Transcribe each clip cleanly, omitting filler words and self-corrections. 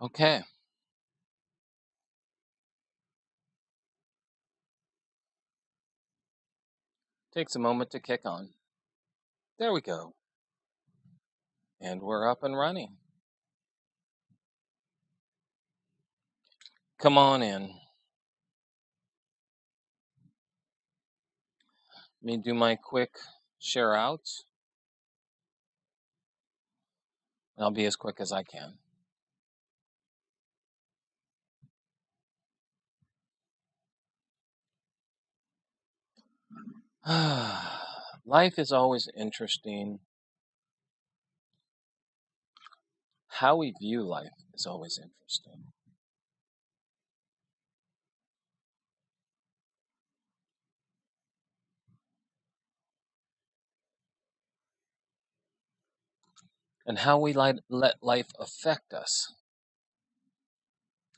Okay, takes a moment to kick on. There we go. And we're up and running. Come on in. Let me do my quick share outs. I'll be as quick as I can. Life is always interesting. How we view life is always interesting. And how we let life affect us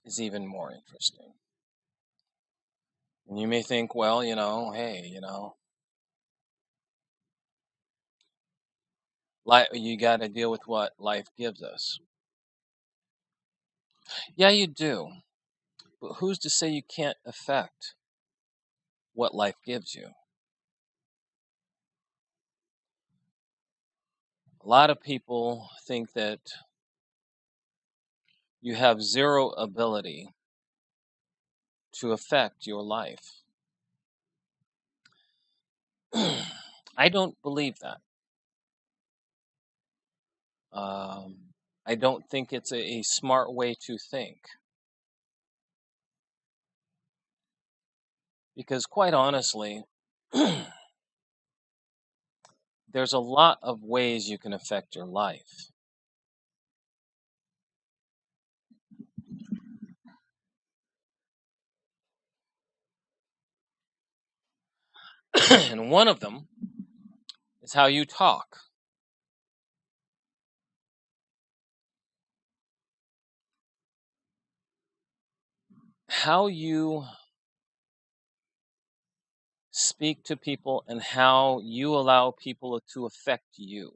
is even more interesting. And you may think, well, hey, you got to deal with what life gives us. Yeah, you do. But who's to say you can't affect what life gives you? A lot of people think that you have zero ability to affect your life. I don't believe that. I don't think it's a smart way to think. Because, quite honestly, there's a lot of ways you can affect your life. And one of them is how you talk, how you speak to people, and how you allow people to affect you.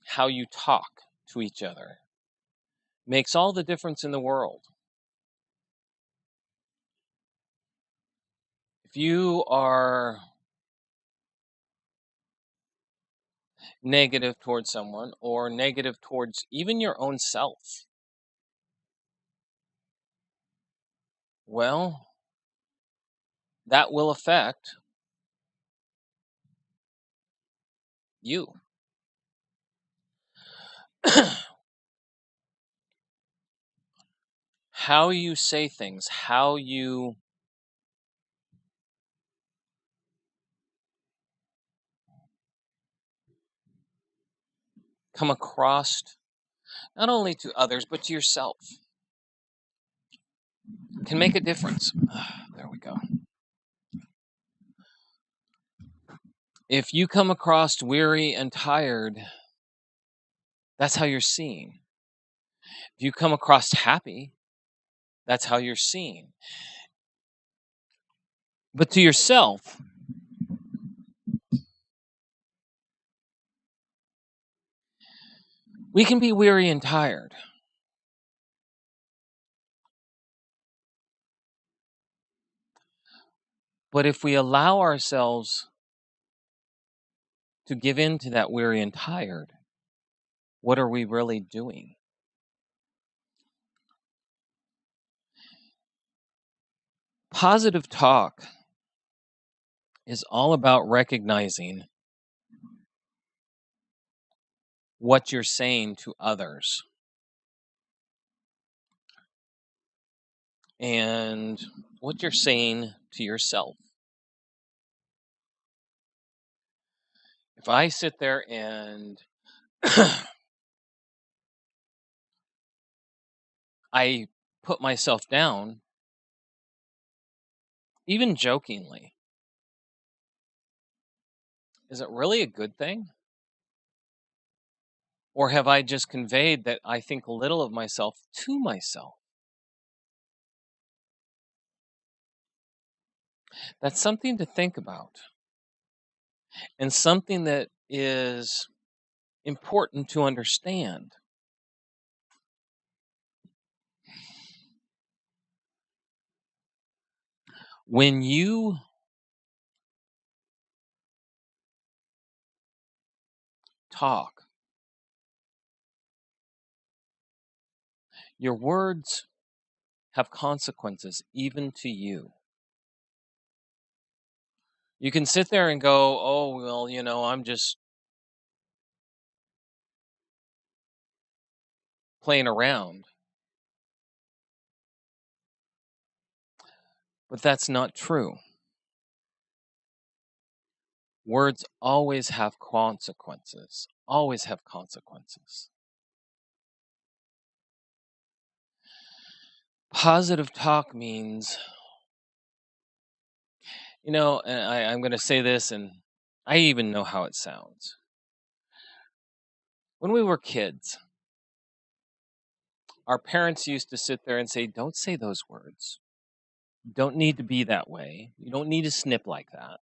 How you talk to each other makes all the difference in the world. If you are negative towards someone or negative towards even your own self, well, that will affect you. How you say things, how you come across, not only to others, but to yourself, can make a difference. There we go. If you come across weary and tired, that's how you're seen. If you come across happy, that's how you're seen. But to yourself, we can be weary and tired. But if we allow ourselves to give in to that weary and tired, what are we really doing? Positive talk is all about recognizing what you're saying to others and what you're saying to yourself. If I sit there and I put myself down, even jokingly, is it really a good thing? Or have I just conveyed that I think little of myself to myself? That's something to think about, and something that is important to understand. When you talk, your words have consequences even to you. You can sit there and go, "Oh, well, I'm just playing around." But that's not true. Words always have consequences. Always have consequences. Positive talk means, and I'm going to say this, and I even know how it sounds. When we were kids, our parents used to sit there and say, "Don't say those words. You don't need to be that way. You don't need to snip like that."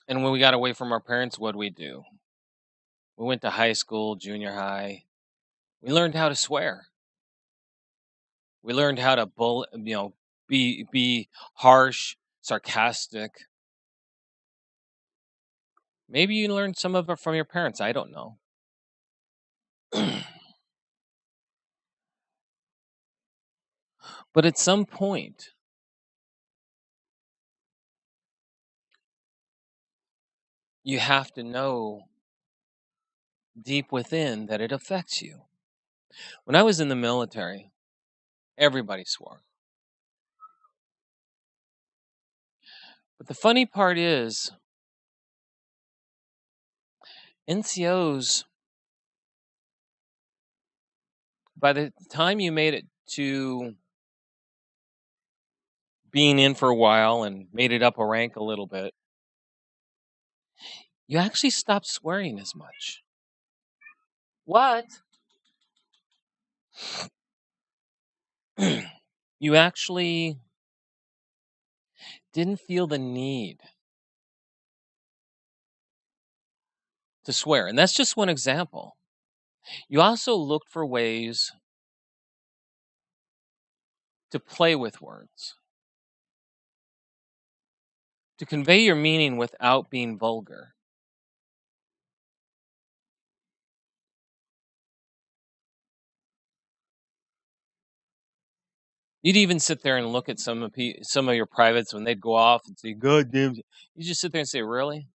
And when we got away from our parents, what did we do? We went to high school, junior high. We learned how to swear. We learned how to be harsh, sarcastic. Maybe you learned some of it from your parents. I don't know. But at some point, you have to know deep within that it affects you. When I was in the military, everybody swore. But the funny part is, NCOs, by the time you made it to being in for a while and made it up a rank a little bit, you actually stopped swearing as much. What? You actually didn't feel the need to swear. And that's just one example. You also looked for ways to play with words, to convey your meaning without being vulgar. You'd even sit there and look at some of your privates when they'd go off and say, "God damn you." You just sit there and say, "Really?"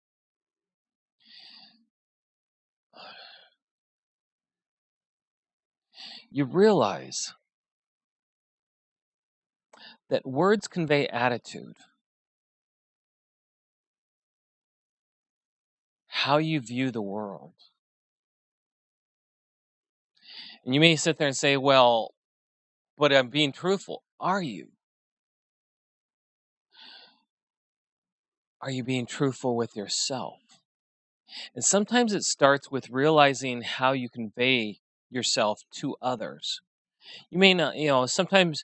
You realize that words convey attitude, how you view the world. And you may sit there and say, "Well, but I'm being truthful." Are you? Are you being truthful with yourself? And sometimes it starts with realizing how you convey yourself to others. You may not, sometimes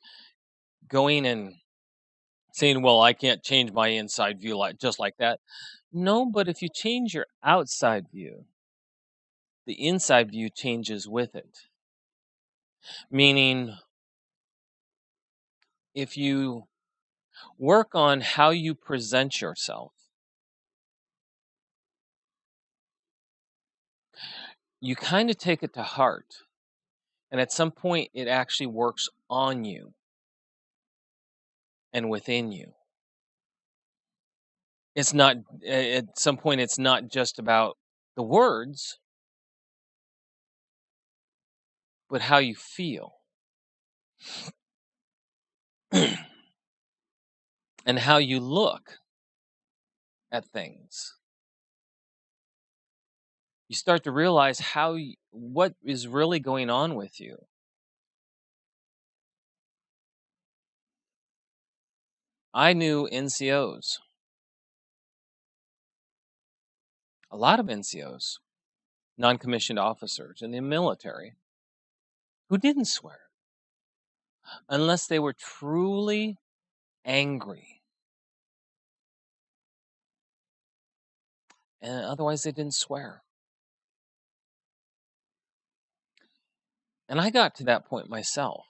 going and saying, "Well, I can't change my inside view like just like that." No, but if you change your outside view, the inside view changes with it. Meaning, if you work on how you present yourself, you kind of take it to heart. And at some point, it actually works on you and within you. It's not, at some point, it's not just about the words, but how you feel and how you look at things. You start to realize what is really going on with you. I knew NCOs, a lot of NCOs, non-commissioned officers in the military, who didn't swear unless they were truly angry. and otherwise they didn't swear. And I got to that point myself.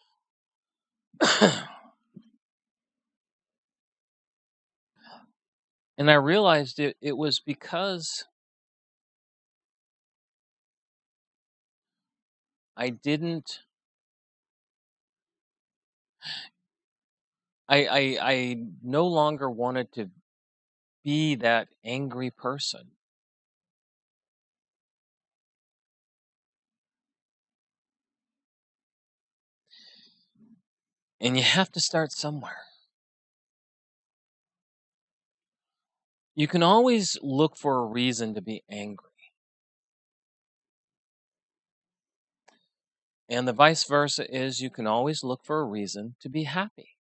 And I realized it was because I didn't I no longer wanted to be that angry person. And you have to start somewhere. You can always look for a reason to be angry. And the vice versa is you can always look for a reason to be happy.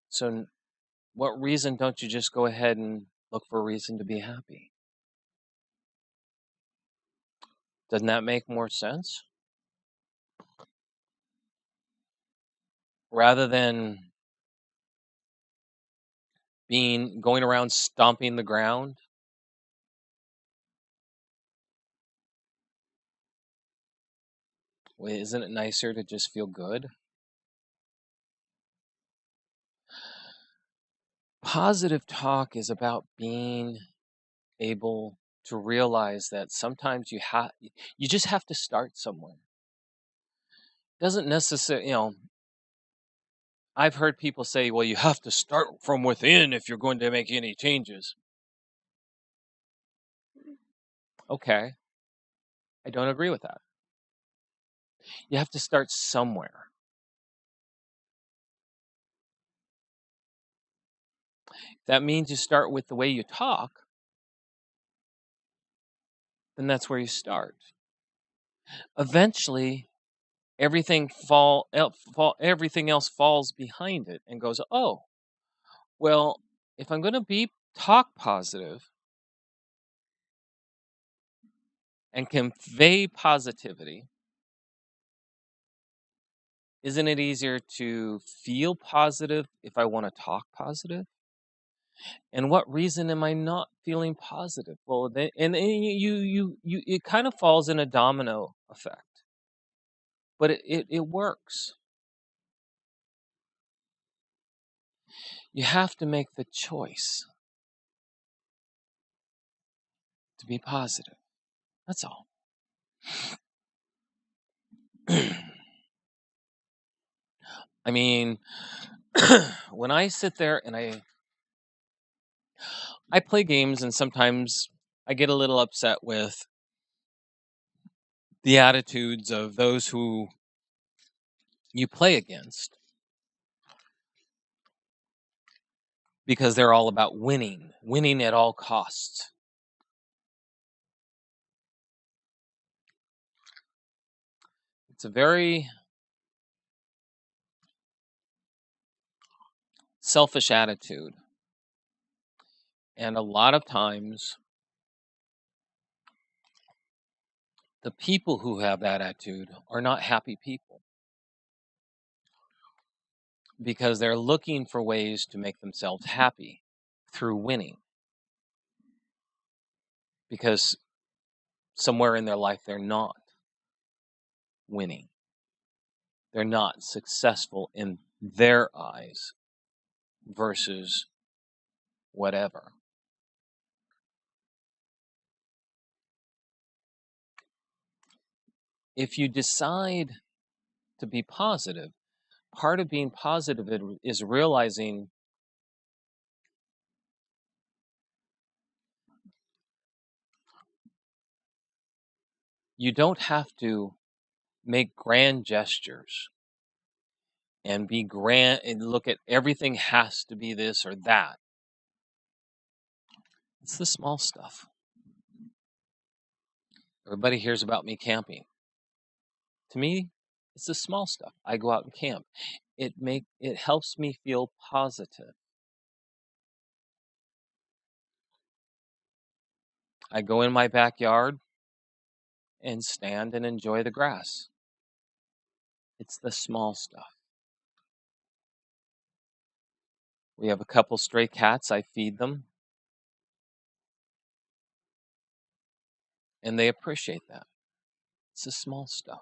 So, what reason don't you just go ahead and look for a reason to be happy? Doesn't that make more sense? Rather than going around stomping the ground. Well, isn't it nicer to just feel good? Positive talk is about being able to realize that sometimes you just have to start somewhere. Doesn't necessarily. I've heard people say, well, you have to start from within if you're going to make any changes. Okay, I don't agree with that. You have to start somewhere. That means you start with the way you talk, then that's where you start. Eventually, everything else falls behind it and goes, oh, well, if I'm going to be talk positive and convey positivity, isn't it easier to feel positive if I want to talk positive? And what reason am I not feeling positive? Well, then it kind of falls in a domino effect, but it works. You have to make the choice to be positive. That's all. I mean, when I sit there and I play games, and sometimes I get a little upset with the attitudes of those who you play against because they're all about winning at all costs. It's a very selfish attitude. And a lot of times, the people who have that attitude are not happy people because they're looking for ways to make themselves happy through winning. Because somewhere in their life, they're not winning. They're not successful in their eyes versus whatever. If you decide to be positive, part of being positive is realizing you don't have to make grand gestures and be grand and look at everything has to be this or that. It's the small stuff. Everybody hears about me camping. To me, it's the small stuff. I go out and camp. It helps me feel positive. I go in my backyard and stand and enjoy the grass. It's the small stuff. We have a couple stray cats. I feed them, and they appreciate that. It's the small stuff.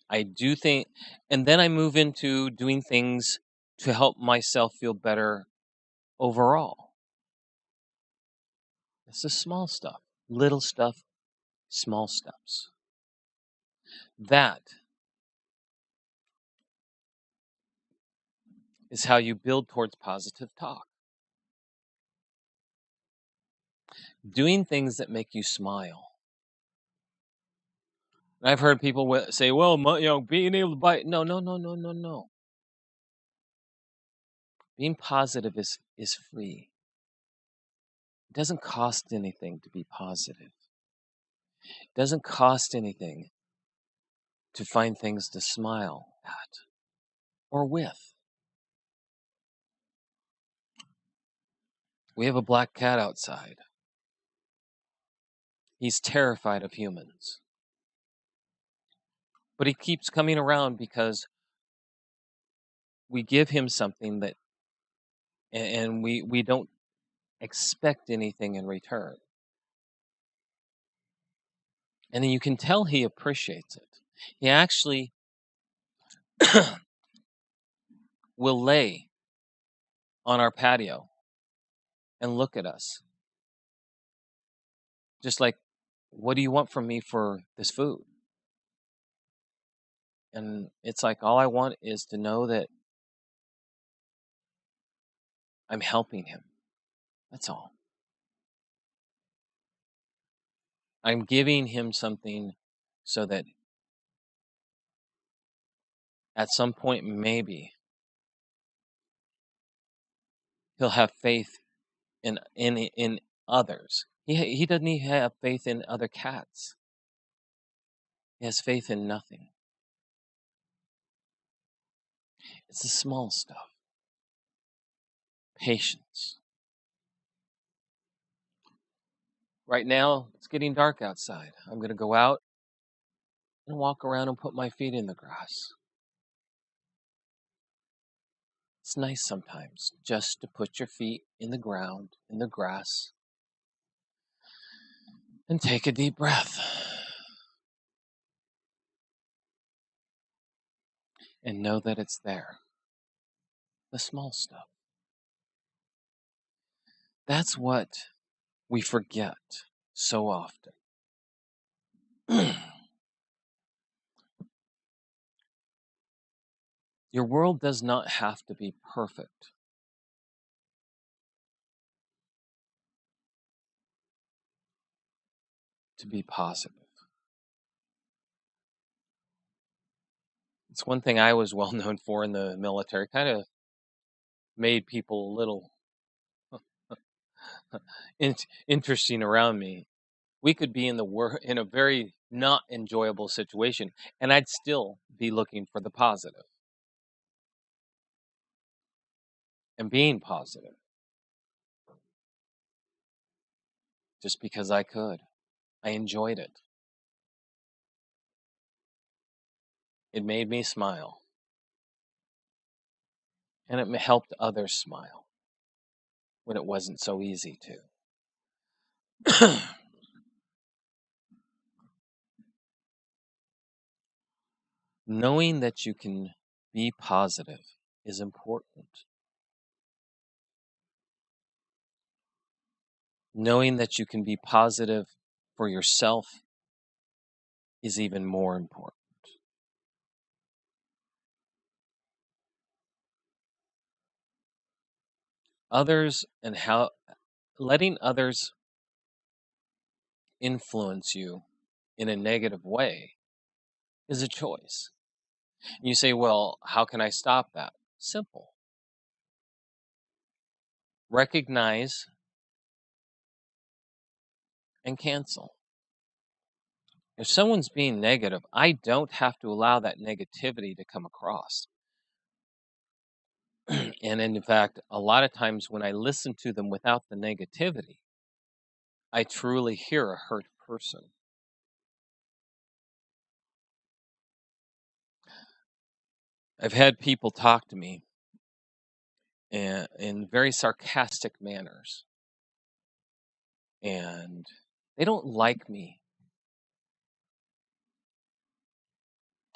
I do think, and then I move into doing things to help myself feel better overall. It's the small stuff, little stuff, small steps. That is how you build towards positive talk. Doing things that make you smile. And I've heard people say, "Well, being able to buy." No, no, no, no, no, no. Being positive is free. It doesn't cost anything to be positive. It doesn't cost anything to find things to smile at or with. We have a black cat outside. He's terrified of humans. But he keeps coming around because we give him something that, and we don't expect anything in return. And then you can tell he appreciates it. He actually will lay on our patio and look at us. Just like, what do you want from me for this food? And it's like, all I want is to know that I'm helping him. That's all. I'm giving him something so that at some point, maybe he'll have faith in others. He doesn't even have faith in other cats. He has faith in nothing. It's the small stuff. Patience. Right now, it's getting dark outside. I'm going to go out and walk around and put my feet in the grass. It's nice sometimes just to put your feet in the ground, in the grass, and take a deep breath. And know that it's there. The small stuff. That's what we forget so often. Your world does not have to be perfect to be positive. It's one thing I was well known for in the military, kind of made people a little interesting around me. We could be in in a very not enjoyable situation, and I'd still be looking for the positive and being positive just because I could. I enjoyed it. It made me smile, and it helped others smile when it wasn't so easy to. Knowing that you can be positive is important. Knowing that you can be positive for yourself is even more important. Others and how letting others influence you in a negative way is a choice. You say, well, how can I stop that? Simple. Recognize and cancel. If someone's being negative, I don't have to allow that negativity to come across. And in fact, a lot of times when I listen to them without the negativity, I truly hear a hurt person. I've had people talk to me in very sarcastic manners, and they don't like me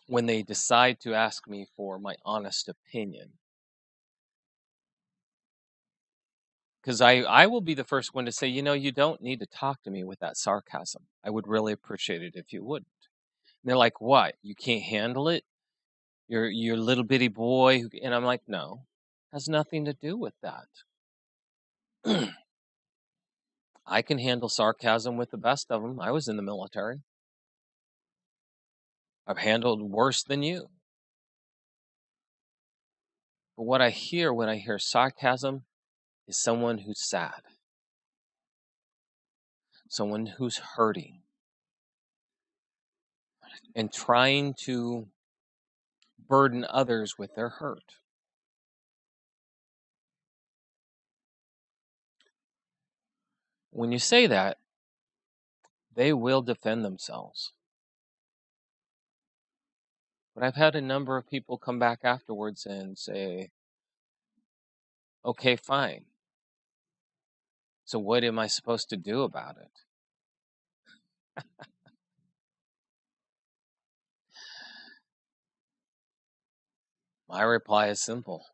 when they decide to ask me for my honest opinion. Because I will be the first one to say, you don't need to talk to me with that sarcasm. I would really appreciate it if you wouldn't. And they're like, what? You can't handle it? You're a little bitty boy. And I'm like, no, has nothing to do with that. I can handle sarcasm with the best of them. I was in the military. I've handled worse than you. But what I hear when I hear sarcasm is someone who's sad, someone who's hurting, and trying to burden others with their hurt. When you say that, they will defend themselves. But I've had a number of people come back afterwards and say, okay, fine. So what am I supposed to do about it? My reply is simple.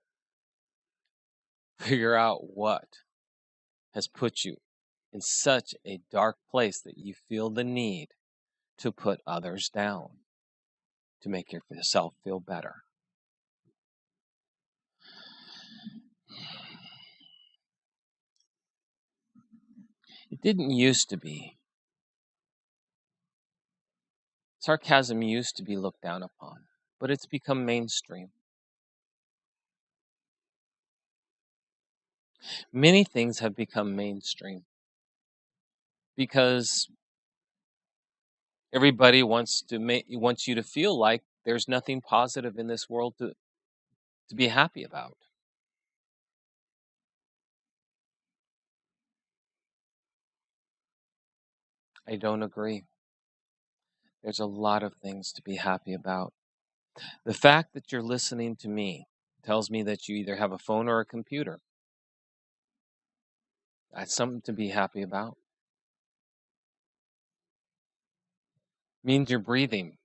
Figure out what has put you in such a dark place that you feel the need to put others down to make yourself feel better. It didn't used to be. Sarcasm used to be looked down upon, but it's become mainstream. Many things have become mainstream because everybody wants you to feel like there's nothing positive in this world to be happy about. I don't agree. There's a lot of things to be happy about. The fact that you're listening to me tells me that you either have a phone or a computer. That's something to be happy about. Means you're breathing.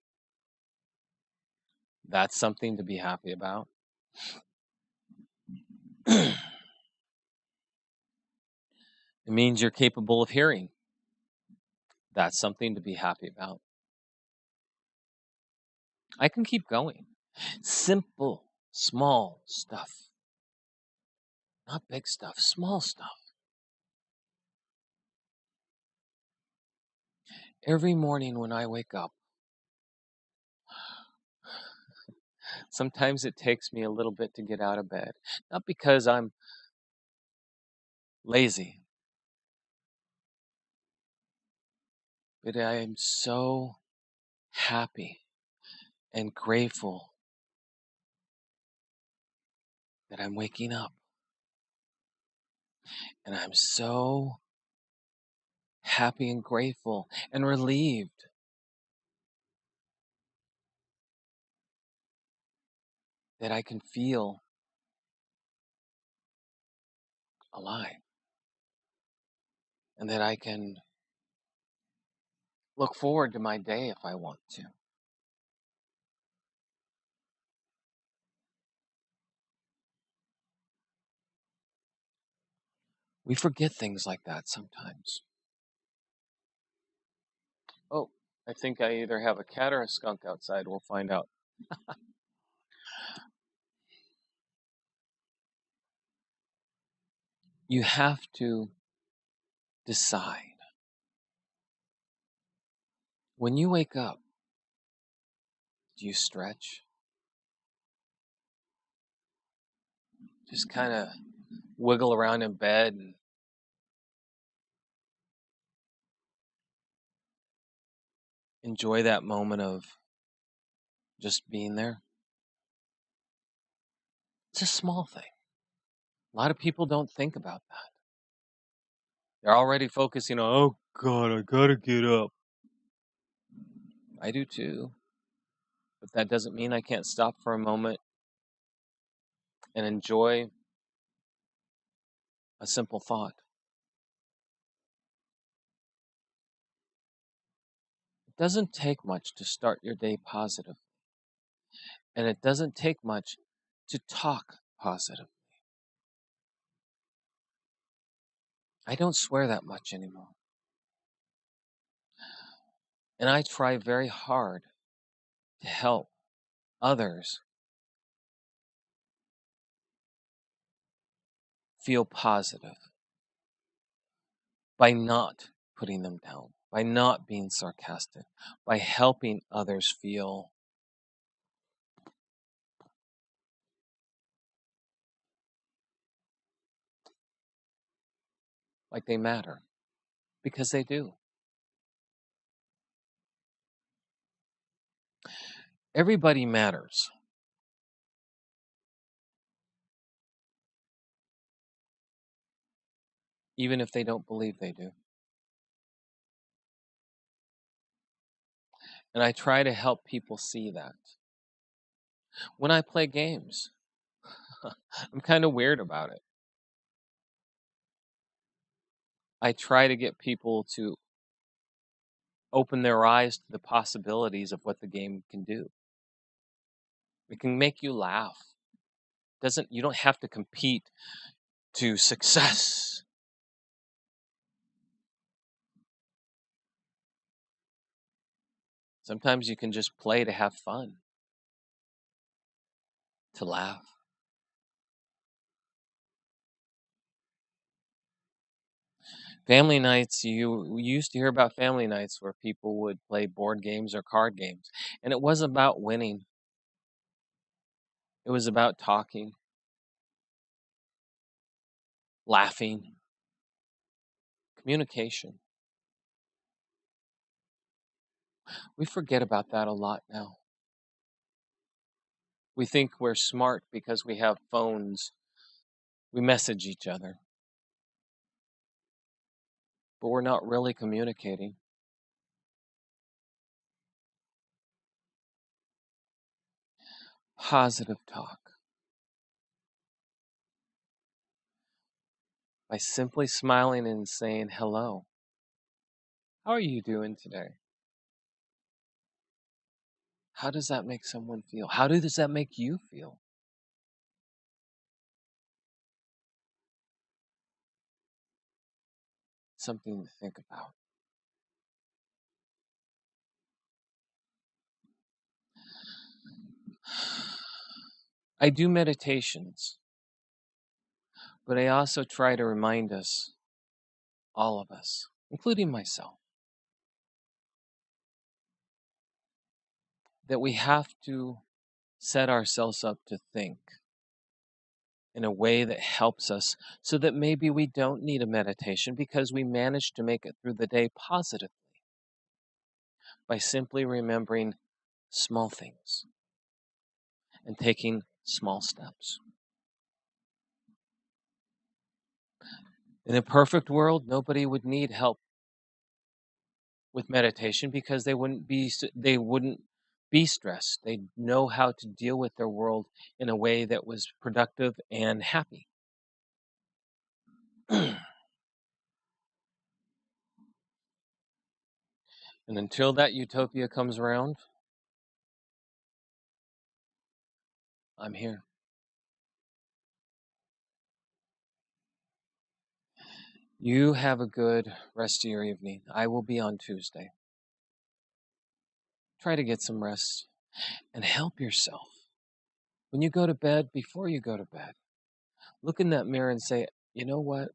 That's something to be happy about. It means you're capable of hearing. That's something to be happy about. I can keep going. Simple, small stuff. Not big stuff, small stuff. Every morning when I wake up, sometimes it takes me a little bit to get out of bed. Not because I'm lazy, but I am so happy and grateful that I'm waking up. And I'm so happy and grateful and relieved that I can feel alive and that I can look forward to my day if I want to. We forget things like that sometimes. Oh, I think I either have a cat or a skunk outside. We'll find out. You have to decide. When you wake up, do you stretch? Just kind of wiggle around in bed and enjoy that moment of just being there? It's a small thing. A lot of people don't think about that. They're already focusing on, oh God, I gotta get up. I do too. But that doesn't mean I can't stop for a moment and enjoy a simple thought. It doesn't take much to start your day positive, and it doesn't take much to talk positive. I don't swear that much anymore. And I try very hard to help others feel positive by not putting them down, by not being sarcastic, by helping others feel like they matter, because they do. Everybody matters. Even if they don't believe they do. And I try to help people see that. When I play games, I'm kind of weird about it. I try to get people to open their eyes to the possibilities of what the game can do. It can make you laugh. You don't have to compete to success. Sometimes you can just play to have fun, to laugh. Family nights, you used to hear about family nights where people would play board games or card games. And it wasn't about winning. It was about talking, laughing, communication. We forget about that a lot now. We think we're smart because we have phones. We message each other. But we're not really communicating. Positive talk. By simply smiling and saying hello. How are you doing today? How does that make someone feel? How does that make you feel? Something to think about. I do meditations, but I also try to remind us, all of us, including myself, that we have to set ourselves up to think in a way that helps us so that maybe we don't need a meditation because we managed to make it through the day positively by simply remembering small things and taking small steps. In a perfect world, nobody would need help with meditation because they wouldn't be stressed. They'd know how to deal with their world in a way that was productive and happy. And until that utopia comes around, I'm here. You have a good rest of your evening. I will be on Tuesday. Try to get some rest and help yourself. When you go to bed, before you go to bed, look in that mirror and say, you know what?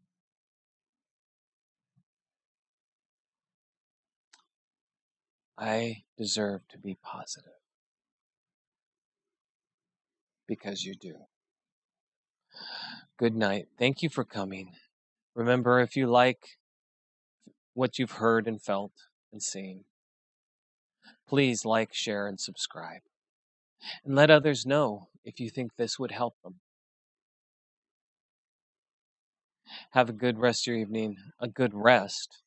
I deserve to be positive because you do. Good night. Thank you for coming. Remember, if you like what you've heard and felt and seen, please like, share, and subscribe. And let others know if you think this would help them. Have a good rest of your evening, a good rest,